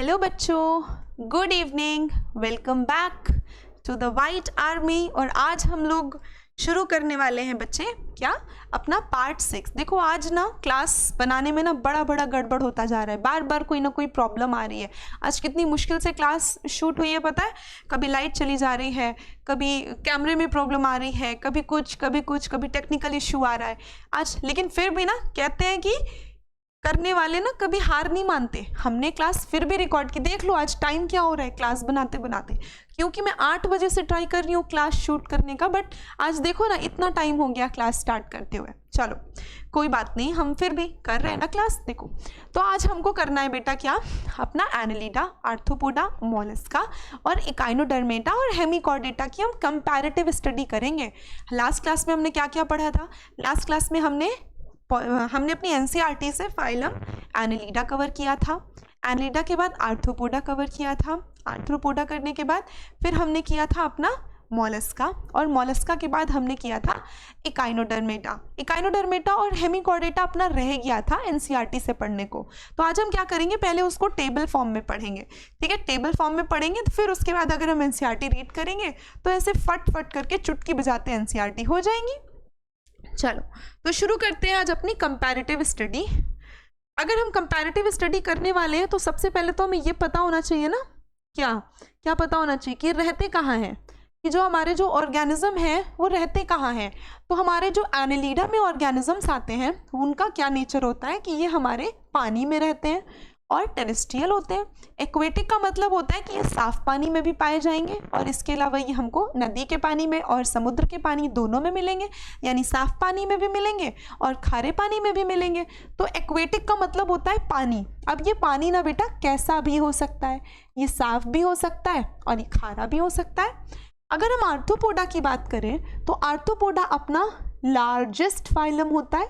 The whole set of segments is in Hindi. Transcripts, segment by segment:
हेलो बच्चों, good evening, welcome back to the White Army. और आज हम लोग शुरू करने वाले हैं बच्चे क्या अपना पार्ट 6। देखो आज ना क्लास बनाने में ना बड़ा गड़बड़ होता जा रहा है, बार बार कोई ना कोई प्रॉब्लम आ रही है। आज कितनी मुश्किल से क्लास शूट हुई है पता है, कभी लाइट चली जा रही है, कभी कैमरे में प्रॉब्लम आ रही है, कभी टेक्निकल इश्यू आ रहा है आज। लेकिन फिर भी ना कहते हैं कि करने वाले ना कभी हार नहीं मानते। हमने क्लास फिर भी रिकॉर्ड की। देख लो आज टाइम क्या हो रहा है क्लास बनाते बनाते, क्योंकि मैं 8 बजे से ट्राई कर रही हूँ क्लास शूट करने का, बट आज देखो ना इतना टाइम हो गया क्लास स्टार्ट करते हुए। चलो कोई बात नहीं, हम फिर भी कर रहे हैं ना क्लास। देखो तो आज हमको करना है बेटा क्या, अपना एनालिडा, आर्थ्रोपोडा, मोलस्का और इकाइनोडर्मेटा और हेमिकॉर्डेटा की हम कंपैरेटिव स्टडी करेंगे। लास्ट क्लास में हमने क्या क्या पढ़ा था? लास्ट क्लास में हमने अपनी एनसीईआरटी से फाइलम एनालिडा कवर किया था। एनालिडा के बाद आर्थ्रोपोडा कवर किया था। आर्थ्रोपोडा करने के बाद फिर हमने किया था अपना मोलस्का, और मोलस्का के बाद हमने किया था इकाइनोडर्मेटा। इकाइनोडर्मेटा और हेमिकॉर्डेटा अपना रह गया था एनसीईआरटी से पढ़ने को। तो आज हम क्या करेंगे, पहले उसको टेबल फॉर्म में पढ़ेंगे, ठीक है। टेबल फॉर्म में पढ़ेंगे तो फिर उसके बाद अगर हम एनसीईआरटी रीड करेंगे तो ऐसे फट करके चुटकी बजाते एनसीईआरटी हो जाएंगी। चलो तो शुरू करते हैं आज अपनी कंपैरेटिव स्टडी। अगर हम कंपैरेटिव स्टडी करने वाले हैं तो सबसे पहले तो हमें ये पता होना चाहिए ना, क्या पता होना चाहिए कि रहते कहाँ हैं, कि जो हमारे जो ऑर्गेनिज्म हैं वो रहते कहाँ हैं। तो हमारे जो एनालिडा में ऑर्गेनिजम्स आते हैं उनका क्या नेचर होता है कि ये हमारे पानी में रहते हैं और टेरेस्ट्रियल होते हैं। एक्वेटिक का मतलब होता है कि ये साफ पानी में भी पाए जाएंगे, और इसके अलावा ये हमको नदी के पानी में और समुद्र के पानी दोनों में मिलेंगे, यानी साफ पानी में भी मिलेंगे और खारे पानी में भी मिलेंगे। तो एक्वेटिक का मतलब होता है पानी। अब ये पानी ना बेटा कैसा भी हो सकता है, ये साफ भी हो सकता है और ये खारा भी हो सकता है। अगर हम आर्थ्रोपोडा की बात करें तो आर्थ्रोपोडा अपना लार्जेस्ट फाइलम होता है,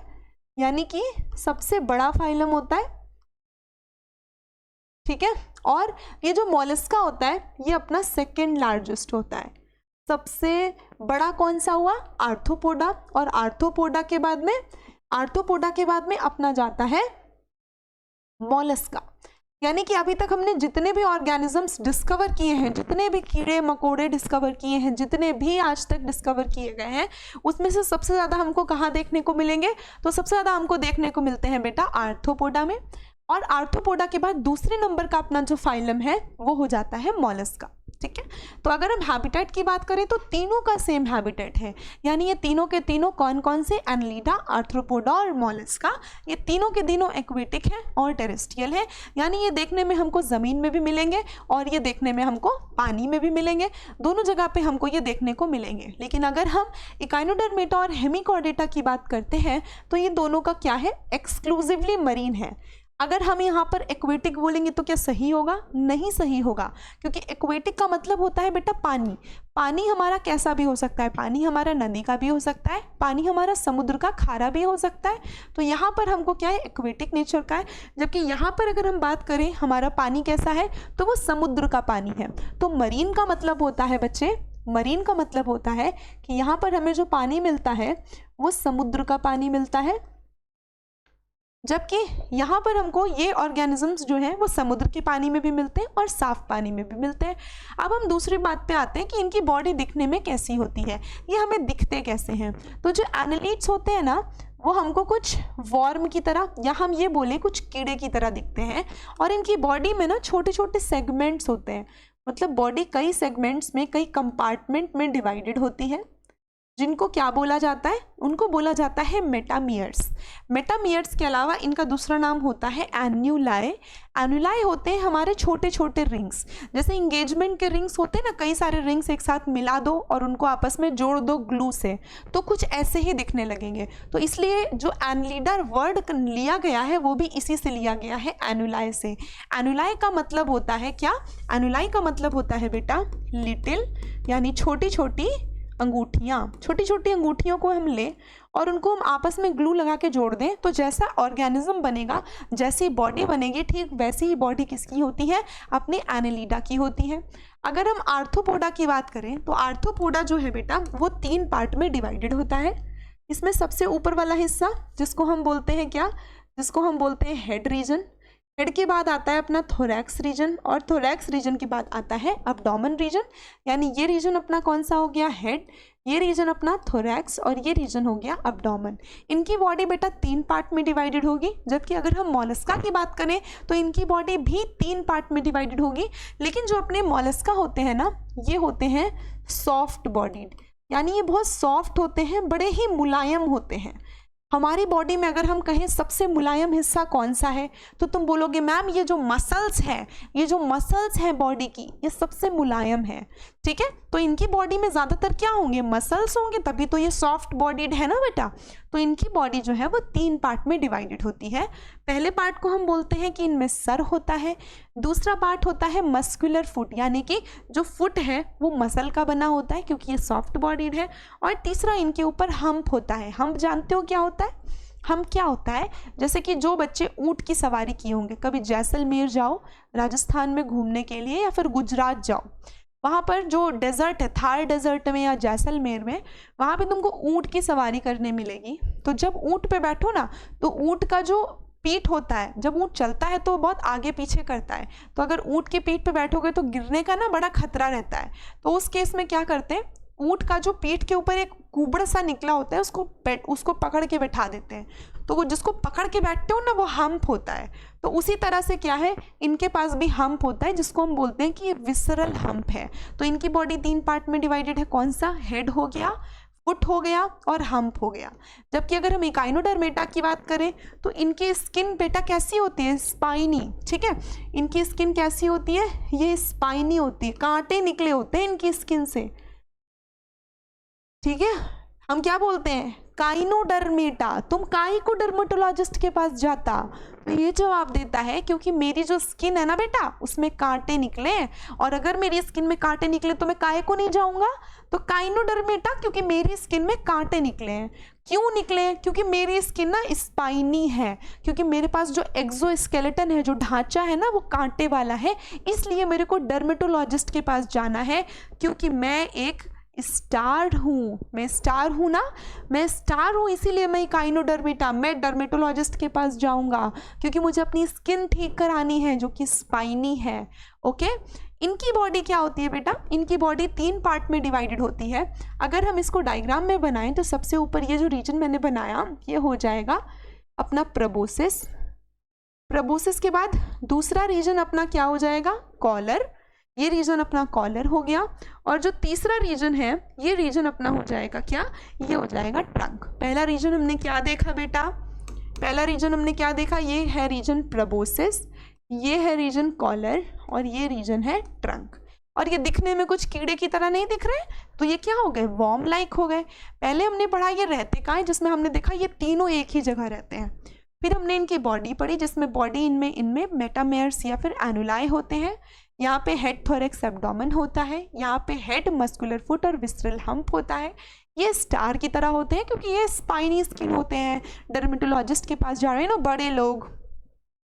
यानी कि सबसे बड़ा फाइलम होता है, ठीक है। और ये जो मोलस्का होता है ये अपना सेकेंड लार्जेस्ट होता है। सबसे बड़ा कौन सा हुआ? आर्थ्रोपोडा। और आर्थ्रोपोडा के बाद में अपना जाता है मोलस्का। यानी कि अभी तक हमने जितने भी ऑर्गेनिजम्स डिस्कवर किए हैं, जितने भी कीड़े मकोड़े डिस्कवर किए हैं, जितने भी आज तक डिस्कवर किए गए हैं, उसमें से सबसे ज़्यादा हमको कहाँ देखने को मिलेंगे? तो सबसे ज़्यादा हमको देखने को मिलते हैं बेटा आर्थ्रोपोडा में। और आर्थ्रोपोडा के बाद दूसरे नंबर का अपना जो फाइलम है वो हो जाता है मोलस्का, ठीक है। तो अगर हम हैबिटेट की बात करें तो तीनों का सेम हैबिटेट है, यानी ये तीनों के तीनों कौन से, एनालिडा, आर्थ्रोपोडा और मोलस्का, ये तीनों के तीनों एक्वेटिक हैं और टेरेस्ट्रियल है। यानी ये देखने में हमको ज़मीन में भी मिलेंगे और ये देखने में हमको पानी में भी मिलेंगे, दोनों जगह पे हमको ये देखने को मिलेंगे। लेकिन अगर हम इकाइनोडर्मेटा और हेमिकॉर्डेटा की बात करते हैं तो ये दोनों का क्या है, एक्सक्लूसिवली मरीन है। अगर हम यहाँ पर एक्वेटिक बोलेंगे तो क्या सही होगा? नहीं सही होगा, क्योंकि एक्वेटिक का मतलब होता है बेटा पानी। पानी हमारा कैसा भी हो सकता है, पानी हमारा नदी का भी हो सकता है, पानी हमारा समुद्र का खारा भी हो सकता है। तो यहाँ पर हमको क्या है, एक्वेटिक नेचर का है। जबकि यहाँ पर अगर हम बात करें हमारा पानी कैसा है, तो वो समुद्र का पानी है। तो मरीन का मतलब होता है बच्चे, मरीन का मतलब होता है कि यहाँ पर हमें जो पानी मिलता है वो समुद्र का पानी मिलता है, जबकि यहाँ पर हमको ये ऑर्गेनिजम्स जो हैं वो समुद्र के पानी में भी मिलते हैं और साफ पानी में भी मिलते हैं। अब हम दूसरी बात पे आते हैं कि इनकी बॉडी दिखने में कैसी होती है, ये हमें दिखते कैसे हैं। तो जो एनालिड्स होते हैं ना वो हमको कुछ वर्म की तरह, या हम ये बोले कुछ कीड़े की तरह दिखते हैं, और इनकी बॉडी में ना छोटे छोटे सेगमेंट्स होते हैं। मतलब बॉडी कई सेगमेंट्स में, कई कंपार्टमेंट में डिवाइडेड होती है, जिनको क्या बोला जाता है, उनको बोला जाता है मेटामियर्स। मेटामियर्स के अलावा इनका दूसरा नाम होता है एन्यूलाई। एन्यूलाई होते हैं हमारे छोटे छोटे रिंग्स, जैसे इंगेजमेंट के रिंग्स होते हैं ना, कई सारे रिंग्स एक साथ मिला दो और उनको आपस में जोड़ दो ग्लू से, तो कुछ ऐसे ही दिखने लगेंगे। तो इसलिए जो एनालिडा वर्ड लिया गया है वो भी इसी से लिया गया है, एन्यूलाई से। एन्यूलाई का मतलब होता है क्या? एन्यूलाई का मतलब होता है बेटा लिटिल, यानी छोटी छोटी अंगूठियाँ। छोटी छोटी अंगूठियों को हम लें और उनको हम आपस में ग्लू लगा के जोड़ दें तो जैसा ऑर्गेनिज्म बनेगा, जैसी बॉडी बनेगी, ठीक वैसी ही बॉडी किसकी होती है, अपने एनालिडा की होती है। अगर हम आर्थ्रोपोडा की बात करें तो आर्थ्रोपोडा जो है बेटा वो 3 पार्ट में डिवाइडेड होता है। इसमें सबसे ऊपर वाला हिस्सा जिसको हम बोलते हैं क्या, जिसको हम बोलते हैं हेड रीजन, हेड के बाद आता है अपना थोरैक्स रीजन, और थोरैक्स रीजन के बाद आता है अब्डोमेन रीजन, यानी ये रीजन अपना कौन सा हो गया, हेड, ये रीजन अपना थोरैक्स, और ये रीजन हो गया अब्डोमेन। इनकी बॉडी बेटा 3 पार्ट में डिवाइडेड होगी, जबकि अगर हम मोलस्का की बात करें तो इनकी बॉडी भी 3 पार्ट में डिवाइडेड होगी। लेकिन जो अपने मोलस्का होते हैं ना, ये होते हैं सॉफ्ट बॉडीड, यानी ये बहुत सॉफ्ट होते हैं, बड़े ही मुलायम होते हैं। हमारी बॉडी में अगर हम कहें सबसे मुलायम हिस्सा कौन सा है, तो तुम बोलोगे मैम ये जो मसल्स है, ये जो मसल्स हैं बॉडी की, ये सबसे मुलायम है। ठीक है, तो इनकी बॉडी में ज़्यादातर क्या होंगे, मसल्स होंगे, तभी तो ये सॉफ्ट बॉडीड है ना बेटा। तो इनकी बॉडी जो है वो 3 पार्ट में डिवाइडेड होती है। पहले पार्ट को हम बोलते हैं कि इनमें सर होता है, दूसरा पार्ट होता है मस्कुलर फुट, यानी कि जो फुट है वो मसल का बना होता है क्योंकि ये सॉफ्ट बॉडीड है, और तीसरा इनके ऊपर हम्प होता है। हम्प जानते हो क्या होता है, हम क्या होता है, जैसे कि जो बच्चे ऊंट की सवारी किए होंगे, कभी जैसलमेर जाओ राजस्थान में घूमने के लिए, या फिर गुजरात जाओ, वहाँ पर जो डेजर्ट है थार डेजर्ट में या जैसलमेर में, वहाँ पे तुमको ऊंट की सवारी करने मिलेगी। तो जब ऊंट पे बैठो ना, तो ऊंट का जो पीठ होता है, जब ऊंट चलता है तो बहुत आगे पीछे करता है, तो अगर ऊंट की पीठ पे बैठोगे तो गिरने का ना बड़ा खतरा रहता है। तो उस केस में क्या करते हैं, ऊंट का जो पीठ के ऊपर एक कुबड़ सा निकला होता है, उसको पकड़ के बैठा देते हैं, तो वो जिसको पकड़ के बैठते हो ना वो हम्प होता है। तो उसी तरह से क्या है, इनके पास भी हम्प होता है, जिसको हम बोलते हैं कि ये विसरल हम्प है। तो इनकी बॉडी 3 पार्ट में डिवाइडेड है, कौन सा, हेड हो गया, फुट हो गया और हम्प हो गया। जबकि अगर हम इकाइनोडर्मेटा की बात करें तो इनकी स्किन बेटा कैसी होती है, स्पाइनी। ठीक है, इनकी स्किन कैसी होती है, ये स्पाइनी होती है, कांटे निकले होते हैं इनकी स्किन से। ठीक है, हम क्या बोलते हैं, काइनोडर्मेटा। तुम काई को डर्मेटोलॉजिस्ट के पास जाता, तो ये जवाब देता है क्योंकि मेरी जो स्किन है ना बेटा उसमें कांटे निकले, और अगर मेरी स्किन में कांटे निकले तो मैं काय को नहीं जाऊंगा, तो काइनोडर्मेटा, क्योंकि मेरी स्किन में कांटे निकले हैं। क्यों निकले, क्योंकि मेरी स्किन ना स्पाइनी है, क्योंकि मेरे पास जो एक्सोस्केलेटन है, जो ढांचा है ना वो कांटे वाला है, इसलिए मेरे को डर्मेटोलॉजिस्ट के पास जाना है। क्योंकि मैं एक स्टार हूँ, मैं स्टार हूँ ना, मैं स्टार हूँ, इसीलिए मैं काइनोडर्मेटा, मैं डर्मेटोलॉजिस्ट के पास जाऊँगा, क्योंकि मुझे अपनी स्किन ठीक करानी है जो कि स्पाइनी है। ओके, इनकी बॉडी क्या होती है बेटा, इनकी बॉडी 3 पार्ट में डिवाइडेड होती है। अगर हम इसको डायग्राम में बनाएं तो सबसे ऊपर ये जो रीजन मैंने बनाया ये हो जाएगा अपना प्रोबोसिस। प्रोबोसिस के बाद दूसरा रीजन अपना क्या हो जाएगा, कॉलर, ये रीजन अपना कॉलर हो गया। और जो तीसरा रीजन है ये रीजन अपना हो जाएगा क्या, ये हो जाएगा ट्रंक। पहला रीजन हमने क्या देखा बेटा, पहला रीजन हमने क्या देखा, ये है रीजन प्रोबोसिस, ये है रीजन कॉलर, और ये रीजन है ट्रंक। और ये दिखने में कुछ कीड़े की तरह नहीं दिख रहे, तो ये क्या हो गए, वॉर्म लाइक हो गए। पहले हमने पढ़ा ये रहते कहाँ हैं, जिसमें हमने देखा ये तीनों एक ही जगह रहते हैं। फिर हमने इनकी बॉडी पढ़ी, जिसमें बॉडी इनमें मेटामेयर्स या फिर एनुलाई होते हैं। यहाँ पे हेड थोरैक्स एब्डोमेन होता है, यहाँ पे हेड मस्कुलर फुट और विसरल हम्प होता है। ये स्टार की तरह होते हैं क्योंकि ये स्पाइनी स्किन होते हैं। डर्मेटोलॉजिस्ट के पास जा रहे हैं ना बड़े लोग।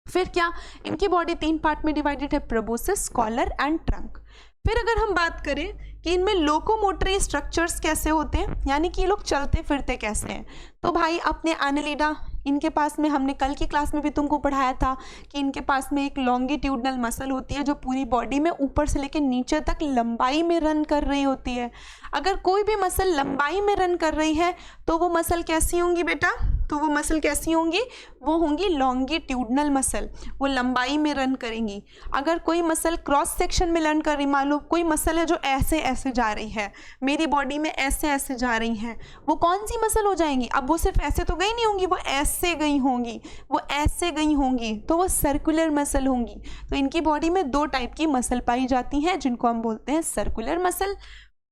फिर क्या, इनकी बॉडी 3 पार्ट में डिवाइडेड है, प्रोबोसिस, कॉलर एंड ट्रंक। फिर अगर हम बात करें कि इनमें लोकोमोटरी स्ट्रक्चर्स कैसे होते हैं, यानी कि ये लोग चलते फिरते कैसे हैं, तो भाई अपने एनालिडा, इनके पास में हमने कल की क्लास में भी तुमको पढ़ाया था कि इनके पास में एक लॉन्गिट्यूडनल मसल होती है जो पूरी बॉडी में ऊपर से लेकर नीचे तक लंबाई में रन कर रही होती है। अगर कोई भी मसल लंबाई में रन कर रही है तो वो मसल कैसी होंगी बेटा, तो वो मसल कैसी होंगी, वो होंगी लॉन्गिट्यूडनल मसल, वो लंबाई में रन करेंगी। अगर कोई मसल क्रॉस सेक्शन में रन कर रही, मान लो कोई मसल है जो ऐसे ऐसे जा रही है, मेरी बॉडी में ऐसे ऐसे जा रही हैं, वो कौन सी मसल हो जाएंगी, अब वो सिर्फ ऐसे तो गई नहीं होंगी, वो ऐसे गई होंगी, वो ऐसे गई होंगी, तो वो सर्कुलर मसल होंगी। तो इनकी बॉडी में 2 टाइप की मसल पाई जाती हैं जिनको हम बोलते हैं सर्कुलर मसल।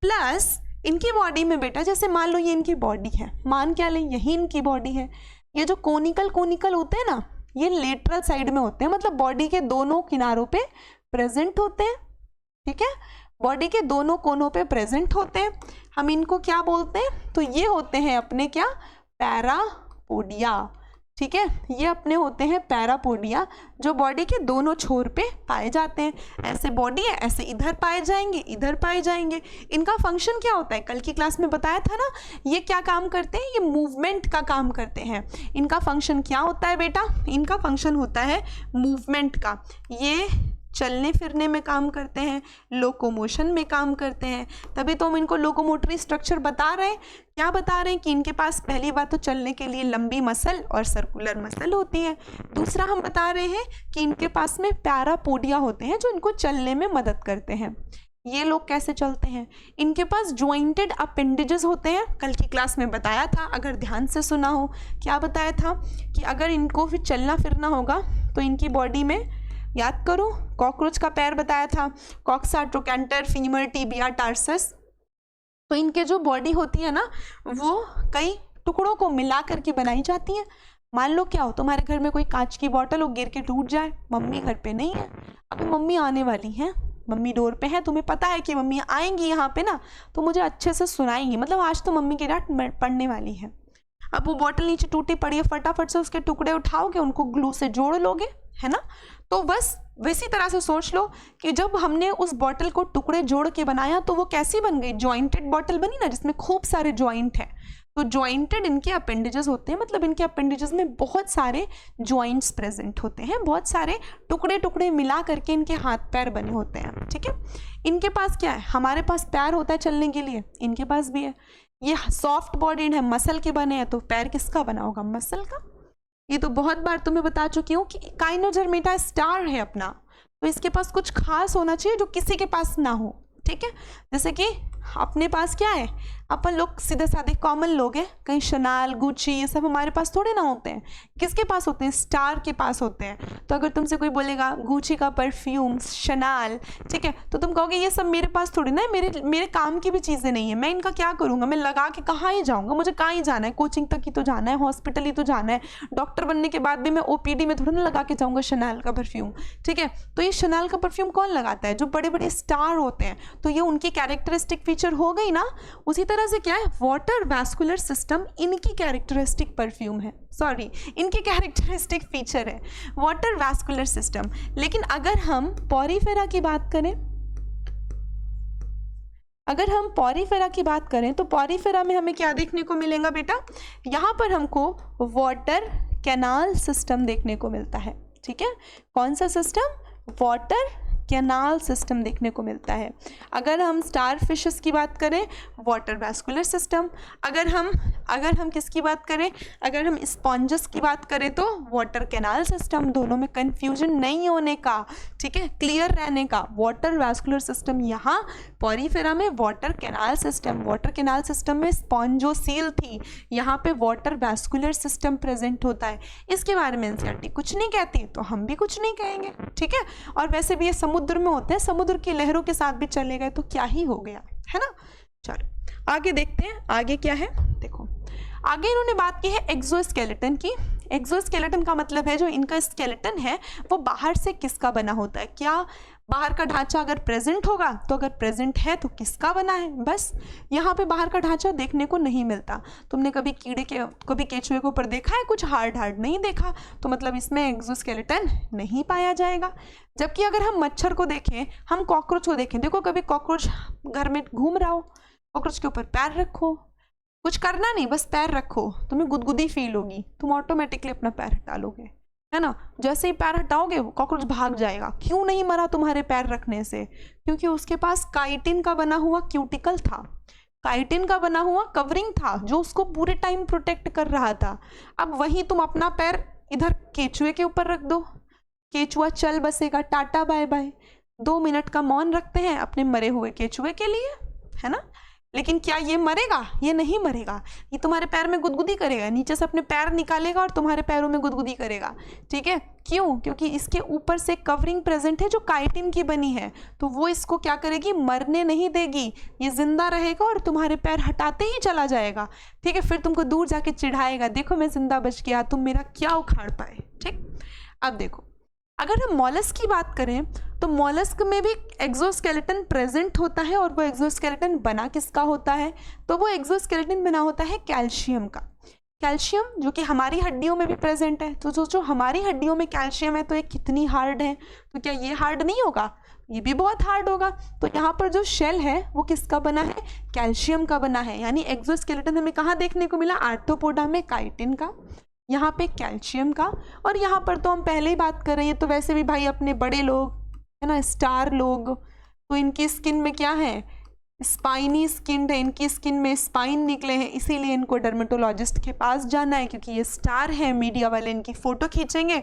प्लस इनकी बॉडी में बेटा, जैसे मान लो ये इनकी बॉडी है, मान क्या लें, यही इनकी बॉडी है, ये जो कोनिकल होते हैं ना, ये लेटरल साइड में होते हैं, मतलब बॉडी के दोनों किनारों पे प्रेजेंट होते हैं। ठीक है, बॉडी के दोनों कोनों पे प्रेजेंट होते हैं। हम इनको क्या बोलते हैं, तो ये होते हैं अपने क्या, पैरापोडिया। ठीक है। ये अपने होते हैं पैरापोडिया, जो बॉडी के दोनों छोर पे पाए जाते हैं। ऐसे बॉडी है, ऐसे इधर पाए जाएंगे, इधर पाए जाएंगे। इनका फंक्शन क्या होता है, कल की क्लास में बताया था ना, ये क्या काम करते हैं, ये मूवमेंट का काम करते हैं। इनका फंक्शन क्या होता है बेटा, इनका फंक्शन होता है मूवमेंट का। ये चलने फिरने में काम करते हैं, लोकोमोशन में काम करते हैं। तभी तो हम इनको लोकोमोटरी स्ट्रक्चर बता रहे हैं। क्या बता रहे हैं कि इनके पास पहली बात तो चलने के लिए लंबी मसल और सर्कुलर मसल होती है। दूसरा हम बता रहे हैं कि इनके पास में पैरापोडिया होते हैं जो इनको चलने में मदद करते हैं। ये लोग कैसे चलते हैं, इनके पास ज्वाइंटेड अपेंडेजेस होते हैं। कल की क्लास में बताया था, अगर ध्यान से सुना हो। क्या बताया था कि अगर इनको फिर चलना फिरना होगा तो इनकी बॉडी में, याद करो, कॉकरोच का पैर बताया था, coxa, trochanter, femur, tibia, tarsus. तो इनके जो बॉडी होती है ना, वो कई टुकड़ों को मिला करके बनाई जाती है। मान लो क्या हो, तुम्हारे घर में कोई कांच की बोतल हो, गिर के टूट जाए, मम्मी घर पे नहीं है, अभी मम्मी आने वाली हैं, मम्मी डोर पे है, तुम्हें पता है कि मम्मी आएंगी यहाँ पे ना, तो मुझे अच्छे से सुनाएंगी, मतलब आज तो मम्मी की डांट पड़ने वाली है। अब वो बोतल नीचे टूटी पड़ी है, फटाफट से उसके टुकड़े उठाओगे, उनको ग्लू से जोड़ लोगे, है ना। तो बस वैसी तरह से सोच लो कि जब हमने उस बॉटल को टुकड़े जोड़ के बनाया तो वो कैसी बन गई, जॉइंटेड बॉटल बनी ना, जिसमें खूब सारे जॉइंट हैं। तो जॉइंटेड इनके अपेंडेजेस होते हैं, मतलब इनके अपेंडेजेस में बहुत सारे जॉइंट्स प्रेजेंट होते हैं, बहुत सारे टुकड़े टुकड़े मिला करके इनके हाथ पैर बने होते हैं। ठीक है, इनके पास क्या है, हमारे पास पैर होता है चलने के लिए, इनके पास भी है। ये सॉफ्ट बॉडीड है, मसल के बने हैं, तो पैर किसका बना होगा, मसल का। ये तो बहुत बार तुम्हें बता चुकी हूँ कि काइनोजर्मेटा स्टार है अपना, तो इसके पास कुछ खास होना चाहिए जो किसी के पास ना हो। ठीक है, जैसे कि अपने पास क्या है, अपन लोग सीधे साधे कॉमन लोग हैं, कहीं शनाल, गुची, ये सब हमारे पास थोड़े ना होते हैं। किसके पास होते हैं, स्टार के पास होते हैं। तो अगर तुमसे कोई बोलेगा गुची का परफ्यूम, शनाल, ठीक है, तो तुम कहोगे ये सब मेरे पास थोड़ी ना है, मेरे काम की भी चीज़ें नहीं है, मैं इनका क्या करूँगा, मैं लगा के कहाँ ही जाऊँगा, मुझे कहाँ ही जाना है, कोचिंग तक ही तो जाना है, हॉस्पिटल ही तो जाना है, डॉक्टर बनने के बाद भी मैं OPD में थोड़ा ना लगा के जाऊँगा शनाल का परफ्यूम। ठीक है, तो ये शनाल का परफ्यूम कौन लगाता है, जो बड़े बड़े स्टार होते हैं। तो ये उनकी कैरेक्टरिस्टिक फीचर हो गई ना। उसी तरह से क्या है, वाटर वैस्कुलर सिस्टम इनकी कैरेक्टरिस्टिक परफ्यूम है, सॉरी इनकी कैरेक्टरिस्टिक फीचर है वाटर वैस्कुलर सिस्टम। लेकिन अगर हम पॉरीफेरा की बात करें, तो पॉरीफेरा में हमें क्या देखने को मिलेगा बेटा, यहाँ पर हमको वाटर कैनाल सिस्टम देखने को मिलता है। ठीक है, कौन सा सिस्टम, वाटर कैनाल सिस्टम देखने को मिलता है। अगर हम स्टार फिशेस की बात करें, वाटर वैस्कुलर सिस्टम। अगर हम किसकी बात करें, अगर हम स्पॉन्जस की बात करें तो वाटर कैनाल सिस्टम। दोनों में कंफ्यूजन नहीं होने का, ठीक है, क्लियर रहने का। वाटर वैस्कुलर सिस्टम यहाँ, पॉरीफेरा में water canal system. Water canal system में स्पॉन्जोसील थी, यहाँ पे वाटर वैस्कुलर सिस्टम प्रेजेंट होता है। इसके बारे में एनसीईआरटी कुछ नहीं कहती, तो हम भी कुछ नहीं कहेंगे। ठीक है, और वैसे भी ये समुद्र में होते हैं, समुद्र की लहरों के साथ भी चले गए तो क्या ही हो गया, है ना। चलो आगे देखते हैं, आगे क्या है। देखो आगे इन्होंने बात की है एक्सोस्केलेटन की। एक्सोस्केलेटन का मतलब है जो इनका स्केलेटन है वो बाहर से किसका बना होता है, क्या बाहर का ढांचा अगर प्रेजेंट होगा तो अगर प्रेजेंट है तो किसका बना है। बस यहाँ पे बाहर का ढांचा देखने को नहीं मिलता। तुमने कभी कभी केचुए के ऊपर देखा है कुछ हार्ड नहीं देखा, तो मतलब इसमें एक्सोस्केलेटन नहीं पाया जाएगा। जबकि अगर हम मच्छर को देखें, हम कॉकरोच को देखें, देखो कभी कॉकरोच घर में घूम रहा हो, कॉकरोच के ऊपर पैर रखो, कुछ करना नहीं, बस पैर रखो, तुम्हें गुदगुदी फील होगी, तुम ऑटोमेटिकली अपना पैर हटा लोगे, है ना। जैसे ही पैर हटाओगे वो कॉकरोच भाग जाएगा। क्यों नहीं मरा तुम्हारे पैर रखने से, क्योंकि उसके पास काइटिन का बना हुआ क्यूटिकल था, काइटिन का बना हुआ कवरिंग था जो उसको पूरे टाइम प्रोटेक्ट कर रहा था। अब वही तुम अपना पैर इधर केचुए के ऊपर रख दो, केचुआ चल बसेगा, टाटा बाय बाय। 2 मिनट का मौन रखते हैं अपने मरे हुए केचुए के लिए, है ना। लेकिन क्या ये मरेगा, ये नहीं मरेगा, ये तुम्हारे पैर में गुदगुदी करेगा, नीचे से अपने पैर निकालेगा और तुम्हारे पैरों में गुदगुदी करेगा। ठीक है, क्यों, क्योंकि इसके ऊपर से कवरिंग प्रेजेंट है जो काइटिन की बनी है, तो वो इसको क्या करेगी, मरने नहीं देगी, ये जिंदा रहेगा और तुम्हारे पैर हटाते ही चला जाएगा। ठीक है, फिर तुमको दूर जाके चिढ़ाएगा, देखो मैं जिंदा बच गया, तुम मेरा क्या उखाड़ पाए। ठीक, अब देखो अगर हम मॉलस्क की बात करें तो मॉलस्क में भी एक्सोस्केलेटन प्रेजेंट होता है, और वो एक्सोस्केलेटन बना किसका होता है, तो वो एक्सोस्केलेटन बना होता है कैल्शियम का। कैल्शियम जो कि हमारी हड्डियों में भी प्रेजेंट है। तो सोचो हमारी हड्डियों में कैल्शियम है तो ये कितनी हार्ड है, तो क्या ये हार्ड नहीं होगा, ये भी बहुत हार्ड होगा। तो यहाँ पर जो शेल है वो किसका बना है, कैल्शियम का बना है। यानी एक्सोस्केलेटन हमें कहाँ देखने को मिला, आर्थ्रोपोडा में काइटिन का, यहाँ पे कैल्शियम का। और यहाँ पर तो हम पहले ही बात कर रहे हैं, तो वैसे भी भाई अपने बड़े लोग है ना, स्टार लोग, तो इनकी स्किन में क्या है, स्पाइनी स्किन है, इनकी स्किन में स्पाइन निकले हैं, इसीलिए इनको डर्मेटोलॉजिस्ट के पास जाना है, क्योंकि ये स्टार है, मीडिया वाले इनकी फोटो खींचेंगे।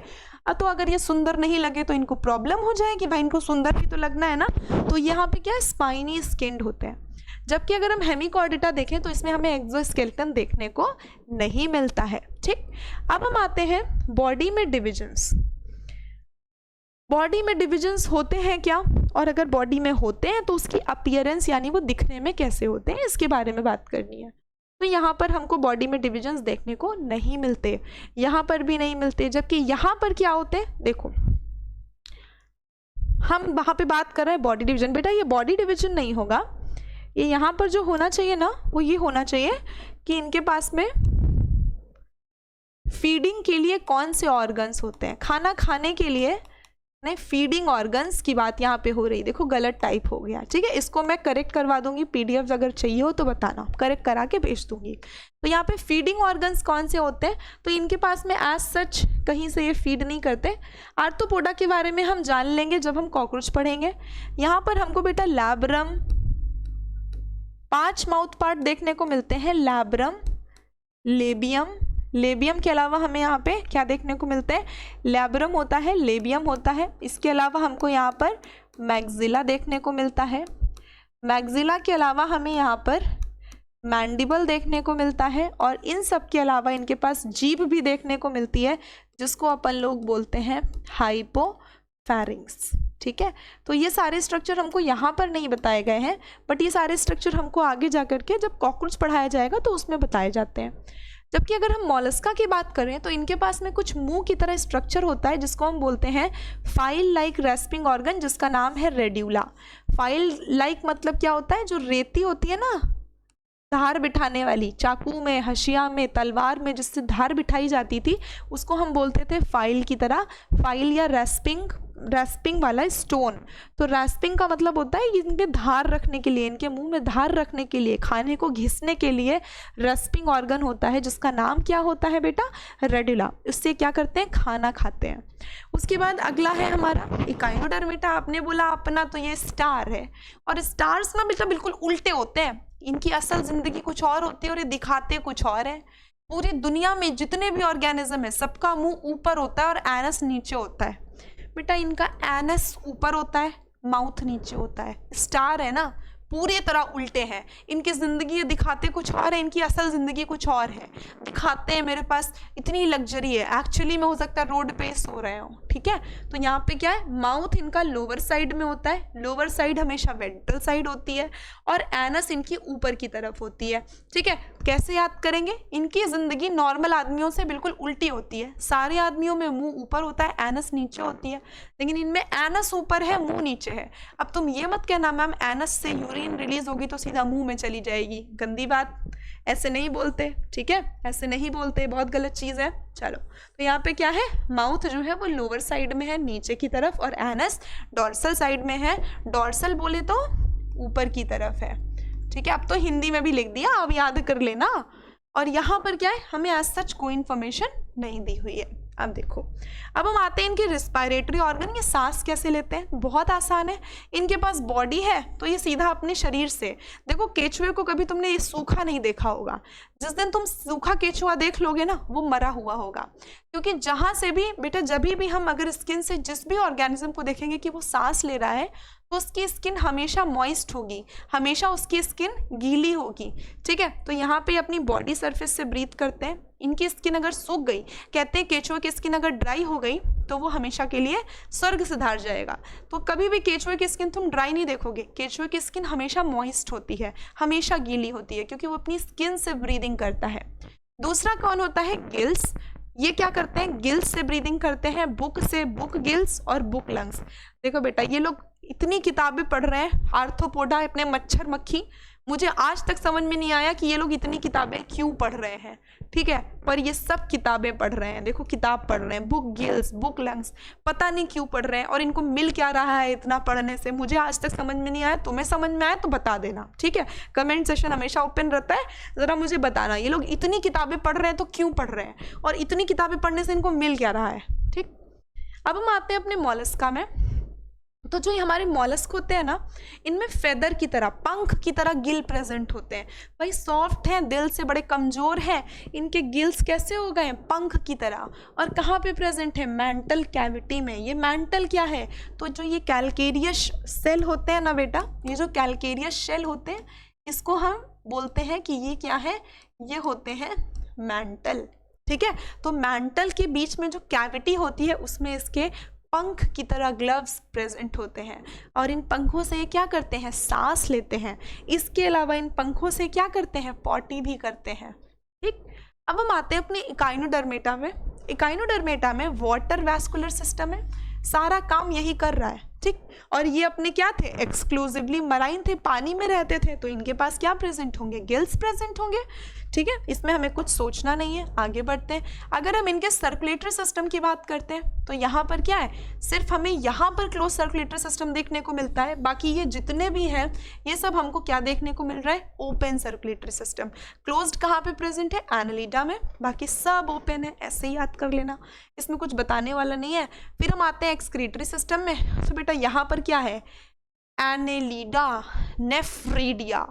तो अगर ये सुंदर नहीं लगे तो इनको प्रॉब्लम हो जाएगी, भाई इनको सुंदर भी तो लगना है ना। तो यहाँ पे क्या है, स्पाइनी स्किन्ड होते हैं। जबकि अगर हम हेमिकॉर्डेटा देखें तो इसमें हमें एक्सोस्केलेटन देखने को नहीं मिलता है। ठीक, अब हम आते हैं बॉडी में डिविजन्स। बॉडी में डिविजन्स होते हैं क्या, और अगर बॉडी में होते हैं तो उसकी अपीयरेंस यानी वो दिखने में कैसे होते हैं, इसके बारे में बात करनी है। तो यहाँ पर हमको बॉडी में डिविजन्स देखने को नहीं मिलते, यहाँ पर भी नहीं मिलते। जबकि यहाँ पर क्या होते हैं, देखो हम वहाँ पे बात कर रहे हैं बॉडी डिवीजन। बेटा ये बॉडी डिवीजन नहीं होगा, ये यहाँ पर जो होना चाहिए ना वो ये होना चाहिए कि इनके पास में फीडिंग के लिए कौन से ऑर्गन्स होते हैं, खाना खाने के लिए नहीं, फीडिंग ऑर्गन्स की बात यहाँ पे हो रही। देखो गलत टाइप हो गया, ठीक है, इसको मैं करेक्ट करवा दूंगी, पीडीएफ अगर चाहिए हो तो बताना, करेक्ट करा के भेज दूंगी। तो यहाँ पे फीडिंग ऑर्गन्स कौन से होते हैं, तो इनके पास में एज सच कहीं से ये फीड नहीं करते। आर्थ्रोपोडा के बारे में हम जान लेंगे जब हम कॉकरोच पढ़ेंगे। यहाँ पर हमको बेटा लैब्रम, 5 माउथ पार्ट देखने को मिलते हैं, लैब्रम, लेबियम, लेबियम के अलावा हमें यहाँ पे क्या देखने को मिलते हैं, लैब्रम होता है, लेबियम होता है। इसके अलावा हमको यहाँ पर मैग्जिला देखने को मिलता है, मैग्जिला के अलावा हमें यहाँ पर मैंडिबल देखने को मिलता है, और इन सब के अलावा इनके पास जीभ भी देखने को मिलती है, जिसको अपन लोग बोलते हैं हाइपोफैरिंग्स। ठीक है, तो ये सारे स्ट्रक्चर हमको यहाँ पर नहीं बताए गए हैं, बट ये सारे स्ट्रक्चर हमको आगे जा करके जब कॉकरोच पढ़ाया जाएगा तो उसमें बताए जाते हैं। जबकि अगर हम मोलस्का की बात करें तो इनके पास में कुछ मुंह की तरह स्ट्रक्चर होता है, जिसको हम बोलते हैं फाइल लाइक रेस्पिंग ऑर्गन, जिसका नाम है रेड्यूला। फाइल लाइक मतलब क्या होता है, जो रेती होती है ना धार बिठाने वाली, चाकू में, हशिया में, तलवार में जिससे धार बिठाई जाती थी, उसको हम बोलते थे फाइल की तरह, फाइल या रेस्पिंग वाला स्टोन। तो रेस्पिंग का मतलब होता है इनके धार रखने के लिए, इनके मुंह में धार रखने के लिए, खाने को घिसने के लिए रेस्पिंग ऑर्गन होता है, जिसका नाम क्या होता है बेटा, रेड्यूला। इससे क्या करते हैं, खाना खाते हैं। उसके बाद अगला है हमारा इकाइनोडर्मेटा। आपने बोला अपना तो ये स्टार है, और स्टार्स ना बेटा बिल्कुल उल्टे होते हैं, इनकी असल जिंदगी कुछ और होती है और ये दिखाते कुछ और है। पूरी दुनिया में जितने भी ऑर्गेनिज्म है सबका मुंह ऊपर होता है और एनस नीचे होता है। बेटा इनका एनस ऊपर होता है, माउथ नीचे होता है। स्टार है ना, पूरी तरह उल्टे हैं, इनकी ज़िंदगी ये दिखाते कुछ और है, इनकी असल ज़िंदगी कुछ और है। दिखाते हैं मेरे पास इतनी लग्जरी है, एक्चुअली में हो सकता है रोड पे सो रहे हो। ठीक है, तो यहाँ पे क्या है, माउथ इनका लोअर साइड में होता है, लोअर साइड हमेशा वेंट्रल साइड होती है, और एनस इनकी ऊपर की तरफ होती है। ठीक है, कैसे याद करेंगे, इनकी ज़िंदगी नॉर्मल आदमियों से बिल्कुल उल्टी होती है। सारे आदमियों में मुंह ऊपर होता है, एनस नीचे होती है, लेकिन इनमें एनस ऊपर है, मुंह नीचे है। अब तुम ये मत कहना मैम एनस से यूरिन रिलीज होगी तो सीधा मुंह में चली जाएगी, गंदी बात, ऐसे नहीं बोलते। ठीक है, ऐसे नहीं बोलते, बहुत गलत चीज़ है। चलो, तो यहाँ पे क्या है, माउथ जो है वो लोअर साइड में है नीचे की तरफ, और एनस डॉर्सल साइड में है, डॉर्सल बोले तो ऊपर की तरफ है। ठीक है, अब तो हिंदी में भी लिख दिया, अब याद कर लेना। और यहाँ पर क्या है, हमें आज सच कोई इन्फॉर्मेशन नहीं दी हुई है। अब देखो, अब हम आते हैं इनके रिस्पायरेटरी ऑर्गन, ये सांस कैसे लेते हैं, बहुत आसान है। इनके पास बॉडी है तो ये सीधा अपने शरीर से, देखो केचुए को कभी तुमने ये सूखा नहीं देखा होगा, जिस दिन तुम सूखा केचुआ देख लोगे ना वो मरा हुआ होगा, क्योंकि जहाँ से भी बेटा जब भी हम अगर स्किन से जिस भी ऑर्गेनिज्म को देखेंगे कि वो सांस ले रहा है तो उसकी स्किन हमेशा मॉइस्ट होगी, हमेशा उसकी स्किन गीली होगी। ठीक है, तो यहाँ पे अपनी बॉडी सरफेस से ब्रीथ करते हैं। इनकी स्किन अगर सूख गई, कहते हैं केचुए की स्किन अगर ड्राई हो गई तो वो हमेशा के लिए स्वर्ग सिधार जाएगा। तो कभी भी केचुए की स्किन तुम ड्राई नहीं देखोगे, केचुए की स्किन हमेशा मॉइस्ट होती है, हमेशा गीली होती है, क्योंकि वो अपनी स्किन से ब्रीदिंग करता है। दूसरा कौन होता है, गिल्स। ये क्या करते हैं, गिल्स से ब्रीदिंग करते हैं, बुक से, बुक गिल्स और बुक लंग्स। देखो बेटा ये लोग इतनी किताबें पढ़ रहे हैं आर्थ्रोपोडा, अपने मच्छर मक्खी, मुझे आज तक समझ में नहीं आया कि ये लोग इतनी किताबें क्यों पढ़ रहे हैं, ठीक है, पर ये सब किताबें पढ़ रहे हैं। देखो किताब पढ़ रहे हैं, बुक गिल्स, बुक लंग्स, पता नहीं क्यों पढ़ रहे हैं और इनको मिल क्या रहा है इतना पढ़ने से, मुझे आज तक समझ में नहीं आया। तुम्हें समझ में आया तो बता देना, ठीक है, कमेंट सेशन हमेशा ओपन रहता है, ज़रा मुझे बताना ये लोग इतनी किताबें पढ़ रहे हैं तो क्यों पढ़ रहे हैं और इतनी किताबें पढ़ने से इनको मिल क्या रहा है, ठीक। अब हम आते हैं अपने मॉलस्का में। तो जो ये हमारे मॉलस्क होते हैं ना, इनमें फेदर की तरह, पंख की तरह गिल प्रेजेंट होते हैं। भाई सॉफ्ट हैं, दिल से बड़े कमज़ोर हैं, इनके गिल्स कैसे हो गए, पंख की तरह। और कहाँ पे प्रेजेंट है, मेंटल कैविटी में। ये मेंटल क्या है, तो जो ये कैलकेरियस सेल होते हैं ना बेटा, ये जो कैलकेरियस सेल होते हैं इसको हम बोलते हैं कि ये क्या है, ये होते हैं मेंटल, ठीक है। तो मेंटल के बीच में जो कैविटी होती है उसमें इसके पंख की तरह ग्लव्स प्रेजेंट होते हैं और इन पंखों से ये क्या करते हैं, सांस लेते हैं। इसके अलावा इन पंखों से क्या करते हैं, पॉटी भी करते हैं, ठीक। अब हम आते हैं अपने इकाइनोडर्मेटा में। इकाइनोडर्मेटा में वाटर वैस्कुलर सिस्टम है, सारा काम यही कर रहा है, ठीक। और ये अपने क्या थे, एक्सक्लूसिवली मराइन थे, पानी में रहते थे, तो इनके पास क्या प्रेजेंट होंगे, गिल्स प्रेजेंट होंगे, ठीक है। इसमें हमें कुछ सोचना नहीं है, आगे बढ़ते हैं। अगर हम इनके सर्कुलेटरी सिस्टम की बात करते हैं तो यहाँ पर क्या है, सिर्फ हमें यहाँ पर क्लोज सर्कुलेटरी सिस्टम देखने को मिलता है, बाकी ये जितने भी हैं ये सब हमको क्या देखने को मिल रहा है, ओपन सर्कुलेटरी सिस्टम। क्लोज्ड कहाँ पे प्रेजेंट है, एनालिडा में, बाकी सब ओपन है, ऐसे ही याद कर लेना, इसमें कुछ बताने वाला नहीं है। फिर हम आते हैं एक्सक्रीटरी सिस्टम में। तो बेटा यहाँ पर क्या है, एनालिडा, नेफ्रीडिया,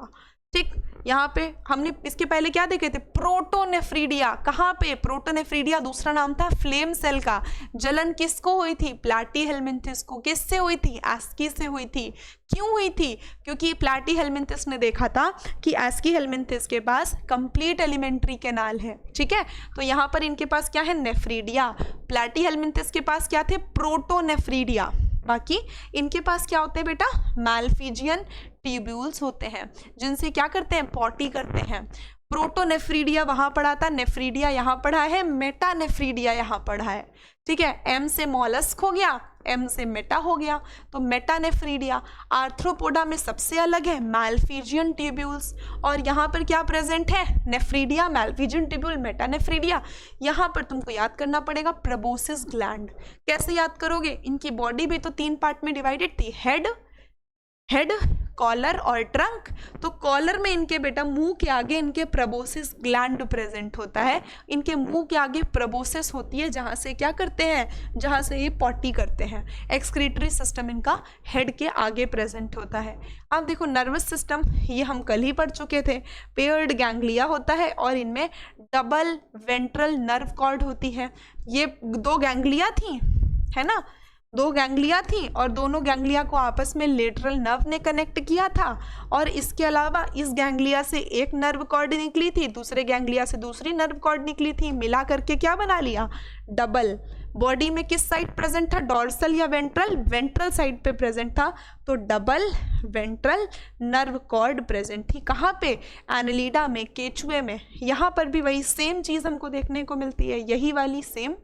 ठीक। यहाँ पे हमने इसके पहले क्या देखे थे, प्रोटोनेफ्रीडिया। कहाँ पे, प्रोटोनेफ्रीडिया दूसरा नाम था फ्लेम सेल का। जलन किसको हुई थी, प्लैटीहेल्मिन्थिस को। किससे हुई थी, एस्की से हुई थी। क्यों हुई थी, क्योंकि प्लैटीहेल्मिन्थिस ने देखा था कि एस्कीहेल्मिन्थिस के पास कंप्लीट एलिमेंट्री कैनाल है, ठीक है। तो यहाँ पर इनके पास क्या है, नेफ्रीडिया। प्लैटीहेल्मिन्थिस के पास क्या थे, प्रोटोनेफ्रीडिया। बाकी इनके पास क्या होते हैं बेटा, मैल्फिजियन ट्यूब्यूल्स होते हैं, जिनसे क्या करते हैं, पॉटी करते हैं। प्रोटोनेफ्रीडिया वहाँ पढ़ा था, नेफ्रीडिया यहाँ पढ़ा है, मेटानेफ्रीडिया यहाँ पढ़ा है, ठीक है। एम से मॉलस्क हो गया, एम से मेटा हो गया, तो मेटानेफ्रीडिया। आर्थ्रोपोडा में सबसे अलग है मैल्फिजियन ट्यूब्यूल्स, और यहाँ पर क्या प्रेजेंट है, नेफ्रीडिया, मैल्फिजियन ट्यूब्यूल, मेटानेफ्रीडिया। यहाँ पर तुमको याद करना पड़ेगा प्रोबोसिस ग्लैंड। कैसे याद करोगे, इनकी बॉडी भी तो 3 पार्ट में डिवाइडेड थी, हेड, कॉलर और ट्रंक। तो कॉलर में इनके बेटा मुंह के आगे इनके प्रोबोसिस ग्लैंड प्रेजेंट होता है, इनके मुंह के आगे प्रोबोसिस होती है, जहाँ से क्या करते हैं, जहाँ से ये पॉटी करते हैं। एक्सक्रीटरी सिस्टम इनका हेड के आगे प्रेजेंट होता है। अब देखो नर्वस सिस्टम, ये हम कल ही पढ़ चुके थे, पेयर्ड गैंग्लिया होता है और इनमें डबल वेंट्रल नर्व कॉर्ड होती है। ये 2 गैंग्लिया थी, है ना, 2 गैंग्लिया थी और दोनों गैंग्लिया को आपस में लेटरल नर्व ने कनेक्ट किया था, और इसके अलावा इस गैंग्लिया से एक नर्व कॉर्ड निकली थी, दूसरे गैंग्लिया से दूसरी नर्व कॉर्ड निकली थी, मिला करके क्या बना लिया, डबल। बॉडी में किस साइड प्रेजेंट था, डॉर्सल या वेंट्रल, वेंट्रल साइड पे प्रेजेंट था, तो double ventral nerve cord present थी। कहाँ पे, एनालिडा में, केचुए में। यहाँ पर भी वही सेम चीज़ हमको देखने को मिलती है, यही वाली सेम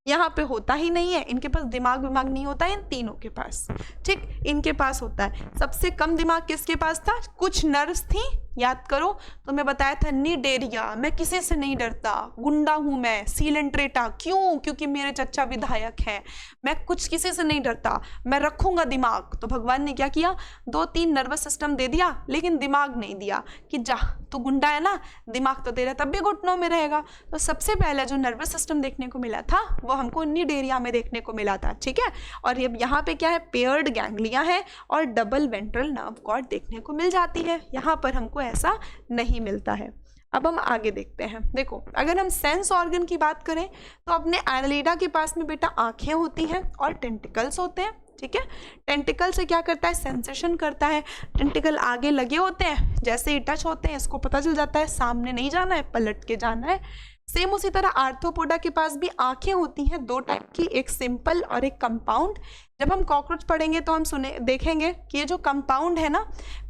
यहाँ पे होता ही नहीं है। इनके पास दिमाग नहीं होता है इन तीनों के पास, ठीक। इनके पास होता है, सबसे कम दिमाग किसके पास था, कुछ नर्व्स थी, याद करो तो मैं बताया था, निडेरिया, मैं किसी से नहीं डरता, गुंडा हूँ मैं, सीलेंट्रेटा, क्यों, क्योंकि मेरे चचा विधायक हैं, मैं कुछ किसी से नहीं डरता, मैं रखूँगा दिमाग। तो भगवान ने क्या किया, 2-3 नर्वस सिस्टम दे दिया, लेकिन दिमाग नहीं दिया कि जा तो गुंडा है ना, दिमाग तो तेरा तब भी घुटनों में रहेगा। तो सबसे पहला जो नर्वस सिस्टम देखने को मिला था वो हमको निडेरिया में देखने को मिला था, ठीक है। और अब यहाँ पे क्या है, पेयर्ड गैंग्लिया है और डबल वेंट्रल नर्व कॉर्ड देखने को मिल जाती है, यहाँ पर हमको ऐसा नहीं मिलता है। अब हम आगे देखते हैं। देखो अगर हम सेंस ऑर्गन की बात करें तो अपने एनालिडा के पास में बेटा आंखें होती हैं और टेंटिकल्स होते हैं, ठीक है। टेंटिकल से क्या करता है, सेंसेशन करता है। टेंटिकल आगे लगे होते हैं, जैसे ही टच होते हैं इसको पता चल जाता है सामने नहीं जाना है, पलट के जाना है। सेम उसी तरह आर्थ्रोपोडा के पास भी आंखें होती हैं 2 टाइप की, एक सिंपल और एक कंपाउंड। जब हम कॉकरोच पढ़ेंगे तो हम देखेंगे कि ये जो कंपाउंड है ना,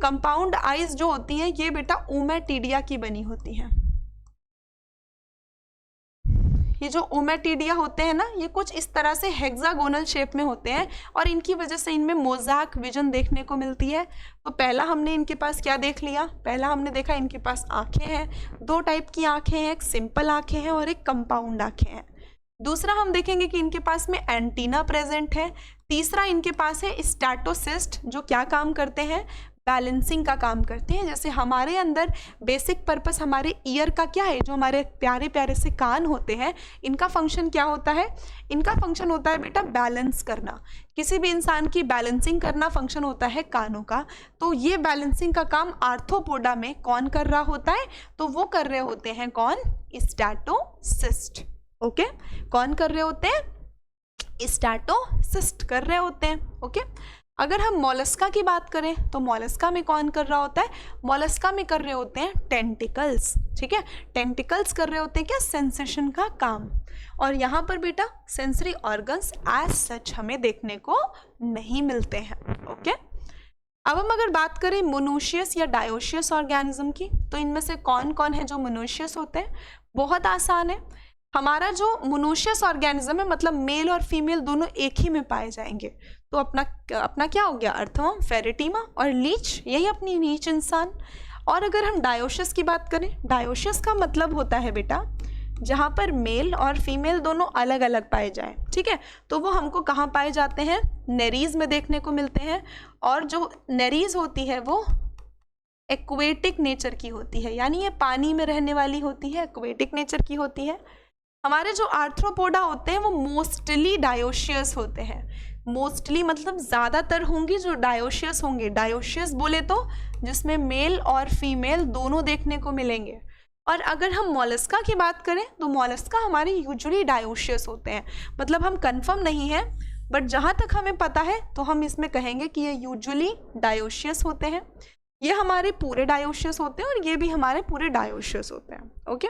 कंपाउंड आइज जो होती हैं ये बेटा ओमेटिडिया की बनी होती हैं। ये जो ओमेटिडिया होते हैं ना, ये कुछ इस तरह से हेक्सागोनल शेप में होते हैं और इनकी वजह से इनमें मोज़ैक विजन देखने को मिलती है। तो पहला हमने इनके पास क्या देख लिया, पहला हमने देखा इनके पास आँखें हैं, दो टाइप की आँखें हैं, एक सिंपल आँखें हैं और एक कंपाउंड आँखें हैं। दूसरा हम देखेंगे कि इनके पास में एंटीना प्रेजेंट है। तीसरा इनके पास है स्टैटोसिस्ट, जो क्या काम करते हैं, बैलेंसिंग का काम करते हैं। जैसे हमारे अंदर बेसिक पर्पस हमारे ईयर का क्या है, जो हमारे प्यारे प्यारे से कान होते हैं, इनका फंक्शन क्या होता है, इनका फंक्शन होता है बेटा बैलेंस करना। किसी भी इंसान की बैलेंसिंग करना फंक्शन होता है कानों का। तो ये बैलेंसिंग का काम आर्थ्रोपोडा में कौन कर रहा होता है, तो वो कर रहे होते हैं कौन, स्टैटोसिस्ट। ओके, कौन कर रहे होते हैं, स्टैटोसिस्ट कर रहे होते हैं। ओके, अगर हम मोलस्का की बात करें तो मोलस्का में कौन कर रहा होता है, मोलस्का में कर रहे होते हैं टेंटिकल्स। ठीक है, टेंटिकल्स कर रहे होते हैं क्या, सेंसेशन का काम। और यहाँ पर बेटा सेंसरी ऑर्गन्स एज सच हमें देखने को नहीं मिलते हैं। ओके, अब हम अगर बात करें मोनोशियस या डायोशियस ऑर्गेनिज्म की, तो इनमें से कौन कौन है जो मोनोशियस होते हैं, बहुत आसान है। हमारा जो मोनोशियस ऑर्गेनिज्म है, मतलब मेल और फीमेल दोनों एक ही में पाए जाएंगे। तो अपना क्या हो गया, अर्थवर्म, फेरेटिमा और लीच, यही अपनी लीच इंसान। और अगर हम डायोशियस की बात करें, डायोशियस का मतलब होता है बेटा जहाँ पर मेल और फीमेल दोनों अलग अलग पाए जाएं। ठीक है, तो वो हमको कहाँ पाए जाते हैं, नेरीज में देखने को मिलते हैं। और जो नेरीज होती है वो एक्वेटिक नेचर की होती है, यानी ये पानी में रहने वाली होती है, एक्वेटिक नेचर की होती है। हमारे जो आर्थ्रोपोडा होते हैं वो मोस्टली डायोशियस होते हैं। मोस्टली मतलब ज़्यादातर होंगे जो डायोशियस होंगे। डायोशियस बोले तो जिसमें मेल और फीमेल दोनों देखने को मिलेंगे। और अगर हम मोलस्का की बात करें तो मोलस्का हमारे यूजुअली डायोशियस होते हैं। मतलब हम कंफर्म नहीं है, बट जहाँ तक हमें पता है तो हम इसमें कहेंगे कि ये यूजुअली डायोशियस होते हैं। ये हमारे पूरे डायोशियस होते हैं और ये भी हमारे पूरे डायोशियस होते हैं। ओके,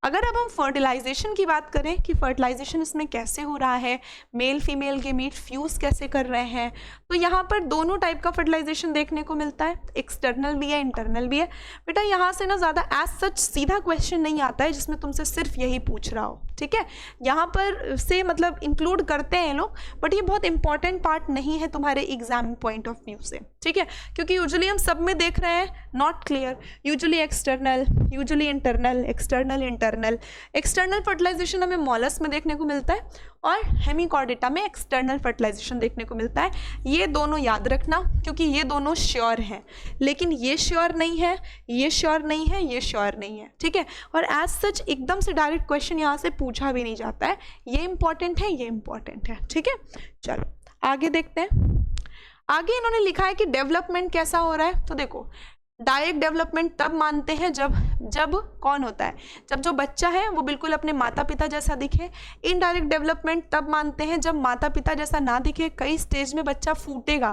अगर अब हम फर्टिलाइजेशन की बात करें कि फर्टिलाइजेशन इसमें कैसे हो रहा है, मेल फीमेल गेमीट फ्यूज़ कैसे कर रहे हैं, तो यहाँ पर दोनों टाइप का फर्टिलाइजेशन देखने को मिलता है, एक्सटर्नल भी है, इंटरनल भी है। बेटा यहाँ से ना ज़्यादा एज सच सीधा क्वेश्चन नहीं आता है जिसमें तुमसे सिर्फ यही पूछ रहा हो। ठीक है, यहाँ पर से मतलब इंक्लूड करते हैं लोग, बट ये बहुत इंपॉर्टेंट पार्ट नहीं है तुम्हारे एग्जाम पॉइंट ऑफ व्यू से। ठीक है, क्योंकि यूजुअली हम सब में देख रहे हैं not clear, usually external, usually internal, external internal. External fertilization हमें मॉलस में देखने को मिलता है और हेमिकॉर्डेटा में एक्सटर्नल फर्टिलाइजेशन देखने को मिलता है। ये दोनों याद रखना क्योंकि ये दोनों श्योर हैं, लेकिन ये श्योर नहीं है, ये श्योर नहीं है, ये श्योर नहीं है। ठीक है, और एज सच एकदम से डायरेक्ट क्वेश्चन यहाँ से पूछा भी नहीं जाता है। ये इंपॉर्टेंट है, ये इंपॉर्टेंट है। ठीक है, चलो आगे देखते हैं। आगे इन्होंने लिखा है कि डेवलपमेंट कैसा हो रहा है। तो देखो, डायरेक्ट डेवलपमेंट तब मानते हैं जब कौन होता है, जब जो बच्चा है वो बिल्कुल अपने माता पिता जैसा दिखे। इनडायरेक्ट डेवलपमेंट तब मानते हैं जब माता पिता जैसा ना दिखे, कई स्टेज में बच्चा फूटेगा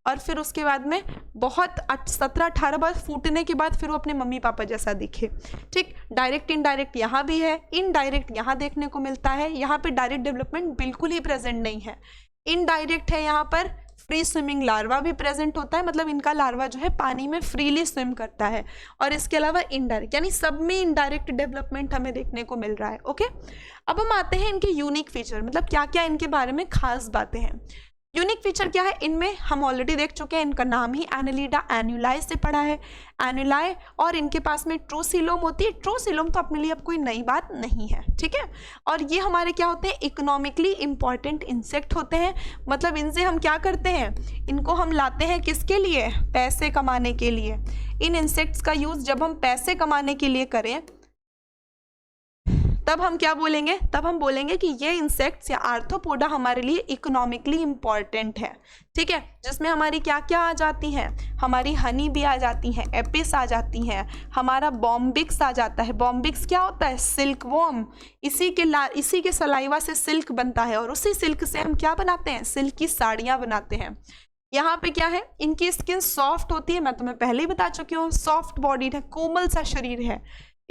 और फिर उसके बाद में बहुत 17-18 बार फूटने के बाद फिर वो अपने मम्मी पापा जैसा दिखे। ठीक, डायरेक्ट इनडायरेक्ट यहाँ भी है, इनडायरेक्ट यहाँ देखने को मिलता है। यहाँ पे डायरेक्ट डेवलपमेंट बिल्कुल ही प्रेजेंट नहीं है, इनडायरेक्ट है। यहाँ पर फ्री स्विमिंग लार्वा भी प्रेजेंट होता है, मतलब इनका लार्वा जो है पानी में फ्रीली स्विम करता है। और इसके अलावा इनडायरेक्ट, यानी सब में इनडायरेक्ट डेवलपमेंट हमें देखने को मिल रहा है। ओके, अब हम आते हैं इनके यूनिक फीचर, मतलब क्या क्या इनके बारे में खास बातें हैं। यूनिक फीचर क्या है इनमें, हम ऑलरेडी देख चुके हैं, इनका नाम ही एनेलिडा एन्युलाई से पड़ा है, एन्युलाई। और इनके पास में ट्रोसिलोम होती है। ट्रोसिलोम तो अपने लिए अब कोई नई बात नहीं है। ठीक है, और ये हमारे क्या होते हैं, इकोनॉमिकली इंपॉर्टेंट इंसेक्ट होते हैं। मतलब इनसे हम क्या करते हैं, इनको हम लाते हैं किसके लिए, पैसे कमाने के लिए। इन इंसेक्ट्स का यूज़ जब हम पैसे कमाने के लिए करें तब हम क्या बोलेंगे, तब हम बोलेंगे कि ये इंसेक्ट्स या आर्थ्रोपोडा हमारे लिए इकोनॉमिकली इम्पॉर्टेंट है। ठीक है, जिसमें हमारी क्या क्या आ जाती हैं, हमारी हनी भी आ जाती हैं, एपिस आ जाती हैं, हमारा बॉम्बिक्स आ जाता है। बॉम्बिक्स क्या होता है, सिल्क वॉर्म। इसी के सलाइवा से सिल्क बनता है और उसी सिल्क से हम क्या बनाते हैं, सिल्क की साड़ियाँ बनाते हैं। यहाँ पे क्या है, इनकी स्किन सॉफ्ट होती है, मैं तुम्हें पहले ही बता चुकी हूँ, सॉफ्ट बॉडी है, कोमल सा शरीर है।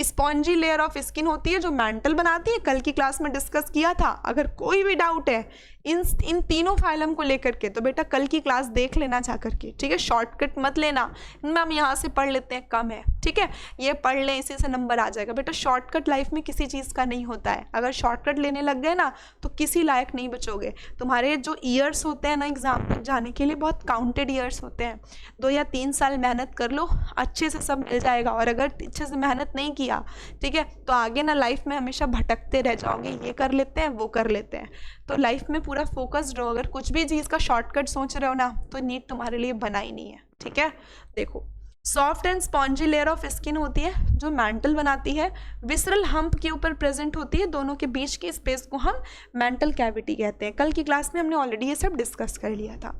स्पॉन्जी लेयर ऑफ स्किन होती है जो मैंटल बनाती है, कल की क्लास में डिस्कस किया था। अगर कोई भी डाउट है इन तीनों फाइलम को लेकर के तो बेटा कल की क्लास देख लेना जा करके, ठीक है। शॉर्टकट मत लेना, मैम यहाँ से पढ़ लेते हैं कम है, ठीक है, ये पढ़ लें इसी से नंबर आ जाएगा। बेटा शॉर्टकट लाइफ में किसी चीज़ का नहीं होता है, अगर शॉर्टकट लेने लग गए ना तो किसी लायक नहीं बचोगे। तुम्हारे जो ईयर्स होते हैं ना एग्जाम तक जाने के लिए बहुत काउंटेड ईयर्स होते हैं, 2 या 3 साल मेहनत कर लो, अच्छे से सब मिल जाएगा। और अगर अच्छे से मेहनत नहीं किया, ठीक है, तो आगे ना लाइफ में हमेशा भटकते रह जाओगे, ये कर लेते हैं वो कर लेते हैं। तो लाइफ में पूरा फोकस्ड रहो, अगर कुछ भी चीज़ का शॉर्टकट सोच रहे हो ना तो नीट तुम्हारे लिए बना ही नहीं है, ठीक है। देखो soft and spongy layer of skin होती है जो मैंटल बनाती है, विसरल हम्प के ऊपर प्रेजेंट होती है, दोनों के बीच के स्पेस को हम मेंटल कैविटी कहते हैं। कल की क्लास में हमने ऑलरेडी ये सब डिस्कस कर लिया था।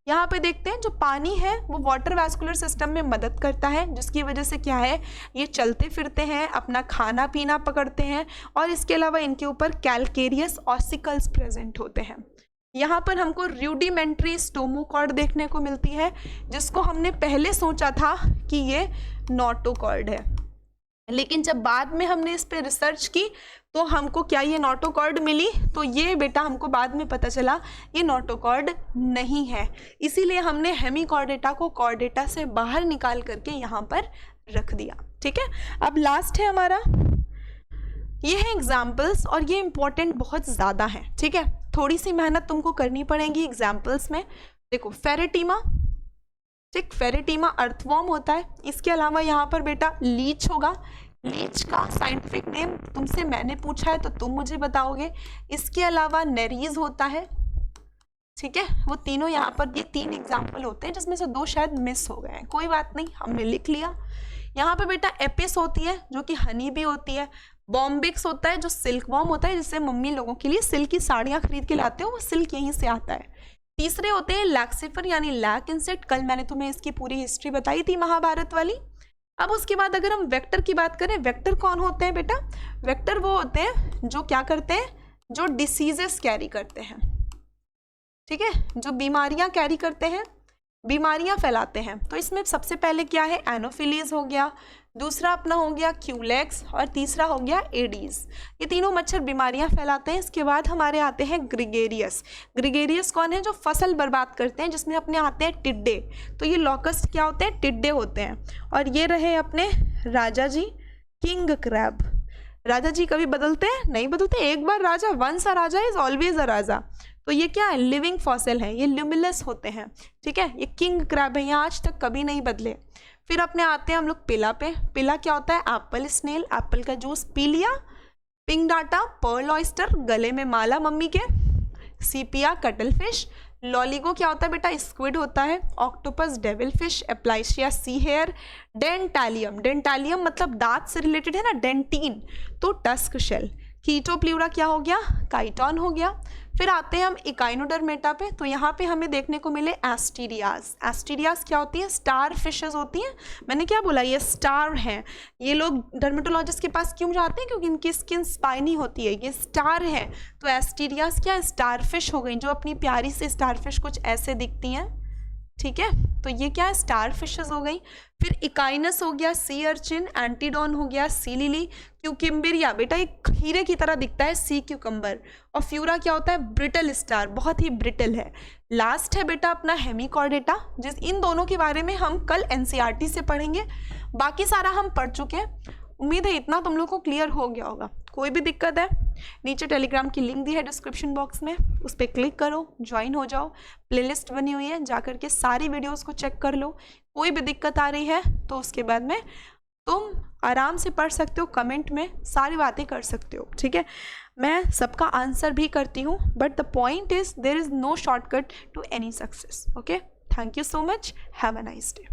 यहाँ पे देखते हैं जो पानी है वो वाटर वैस्कुलर सिस्टम में मदद करता है, जिसकी वजह से क्या है ये चलते फिरते हैं, अपना खाना पीना पकड़ते हैं, और इसके अलावा इनके ऊपर कैल्केरियस ऑसिकल्स प्रेजेंट होते हैं। यहाँ पर हमको रूडिमेंट्री स्टोमोकॉर्ड देखने को मिलती है, जिसको हमने पहले सोचा था कि ये नोटोकॉर्ड है, लेकिन जब बाद में हमने इस पर रिसर्च की तो हमको क्या ये नोटोकॉर्ड मिली, तो ये बेटा हमको बाद में पता चला ये नोटोकॉर्ड नहीं है, इसीलिए हमने हेमिकॉर्डेटा को कॉर्डेटा से बाहर निकाल करके यहाँ पर रख दिया, ठीक है। अब लास्ट है हमारा, ये है एग्जाम्पल्स, और ये इंपॉर्टेंट बहुत ज़्यादा है, ठीक है, थोड़ी सी मेहनत तुमको करनी पड़ेगी एग्जाम्पल्स में। देखो फेरेटीमा, ठीक, फेरेटीमा अर्थवॉर्म होता है। इसके अलावा यहाँ पर बेटा लीच होगा, लीच का साइंटिफिक नेम तुमसे मैंने पूछा है तो तुम मुझे बताओगे। इसके अलावा नेरीज होता है, ठीक है, वो तीनों यहाँ पर ये 3 एग्जाम्पल होते हैं, जिसमें से 2 शायद मिस हो गए हैं, कोई बात नहीं, हमने लिख लिया। यहाँ पे बेटा एपिस होती है जो कि हनी भी होती है, बॉम्बिक्स होता है जो सिल्क वॉर्म होता है, जिससे मम्मी लोगों के लिए सिल्क की साड़ियाँ खरीद के लाते हो, वो सिल्क यहीं से आता है। तीसरे होते हैं लैक्सिफर यानी लैक इंसेक्ट, कल मैंने तुम्हें इसकी पूरी हिस्ट्री बताई थी महाभारत वाली। अब उसके बाद अगर हम वेक्टर की बात करें, वेक्टर कौन होते हैं बेटा, वेक्टर वो होते हैं जो क्या करते हैं, जो डिसीजेस कैरी करते हैं, ठीक है, जो बीमारियां कैरी करते हैं, बीमारियां फैलाते हैं। तो इसमें सबसे पहले क्या है, एनोफिलीज हो गया, दूसरा अपना हो गया क्यूलेक्स, और तीसरा हो गया एडीज। ये तीनों मच्छर बीमारियां फैलाते हैं। इसके बाद हमारे आते हैं ग्रिगेरियस। ग्रिगेरियस कौन है, जो फसल बर्बाद करते हैं, जिसमें अपने आते हैं टिड्डे। तो ये लॉकस्ट क्या होते हैं, टिड्डे होते हैं। और ये रहे अपने राजा जी, किंग क्रैब। राजा जी कभी बदलते हैं, नहीं बदलते, एक बार राजा, once a raja is always a raja. तो ये क्या है, लिविंग फॉसिल है, ये ल्यूमिनस होते हैं, ठीक है, ये किंग क्रैब है, ये आज तक कभी नहीं बदले। फिर अपने आते हैं हम लोग पिला पे। पिला क्या होता है, एप्पल स्नेल, एप्पल का जूस पी लिया। पिंक डाटा, पर्ल ऑयस्टर, गले में माला मम्मी के। सीपिया, कटल फिश। लॉलीगो क्या होता है बेटा, स्क्विड होता है। Octopus, devil fish. Aplysia, sea hare. Dentalium, dentalium मतलब दांत से रिलेटेड है ना, डेंटीन, तो टस्क शेल। कीटोप्ल्यूरा क्या हो गया, काइटॉन हो गया। फिर आते हैं हम इकाइनोडर्मेटा पे, तो यहाँ पे हमें देखने को मिले एस्टीरियास। एस्टीरियास क्या होती है, स्टार फिशेस होती हैं। मैंने क्या बोला, ये स्टार हैं। ये लोग डर्मेटोलॉजिस्ट के पास क्यों जाते हैं, क्योंकि इनकी स्किन स्पाइनी होती है, ये स्टार है। तो एस्टीरियास क्या, स्टार फिश हो गई, जो अपनी प्यारी से स्टार फिश कुछ ऐसे दिखती हैं, ठीक है, तो ये क्या है, स्टार फिशेस हो गई। फिर इकाइनस हो गया, सी अर्चिन। एंटीडॉन हो गया, सी लिली। क्यूकिम्बिरिया बेटा एक हीरे की तरह दिखता है, सी क्यूकम्बर। और फ्यूरा क्या होता है, ब्रिटल स्टार, बहुत ही ब्रिटल है। लास्ट है बेटा अपना हेमिकॉर्डेटा, जिस इन दोनों के बारे में हम कल एनसीईआरटी से पढ़ेंगे, बाकी सारा हम पढ़ चुके हैं। उम्मीद है इतना तुम लोग को क्लियर हो गया होगा। कोई भी दिक्कत है, नीचे टेलीग्राम की लिंक दी है डिस्क्रिप्शन बॉक्स में, उस पर क्लिक करो, ज्वाइन हो जाओ। प्लेलिस्ट बनी हुई है, जा करके सारी वीडियोस को चेक कर लो। कोई भी दिक्कत आ रही है तो उसके बाद में तुम आराम से पढ़ सकते हो, कमेंट में सारी बातें कर सकते हो, ठीक है। मैं सबका आंसर भी करती हूँ, but the point is there is no shortcut to any success. Okay, thank you so much, have a nice day.